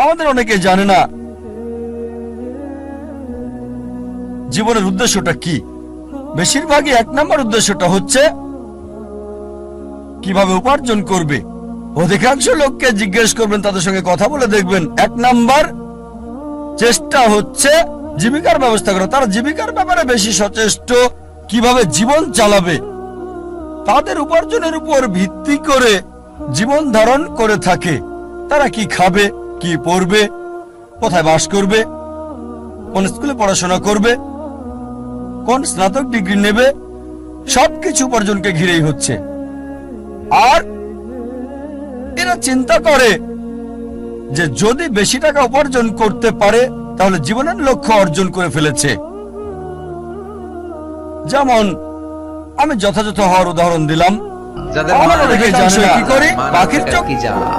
আমাদের অনেকে জানে না জীবনের উদ্দেশ্যটা কি। বেশিরভাগই 1 নম্বর উদ্দেশ্যটা হচ্ছে কিভাবে উপার্জন করবে। অধিকাংশ লোককে জিজ্ঞেস করবেন, তাদের সঙ্গে কথা বলে দেখবেন 1 নম্বর চেষ্টা হচ্ছে জীবিকার ব্যবস্থা করা। তারা জীবিকার ব্যাপারে বেশি সচেষ্ট, কিভাবে জীবন চালাবে। তাদের উপার্জনের উপর ভিত্তি করে জীবন ধারণ করে থাকে। তারা কি খাবে, কি পড়বে, কোথায় বাস করবে, কোন স্কুলে পড়াশোনা করবে, কোন স্নাতক ডিগ্রি নেবে, সবকিছু উপার্জনকে ঘিরেই হচ্ছে। আর এরা চিন্তা করে যে যদি বেশি টাকা উপার্জন করতে পারে তাহলে জীবনের লক্ষ্য অর্জন করে ফেলেছে। যেমন আমি যথাযথ হওয়ার উদাহরণ দিলাম। যাদের আমরা মাথা অনেকে থেকে জানি না কি করি, মানা পাখির একটা চোখ কি জ্বালা।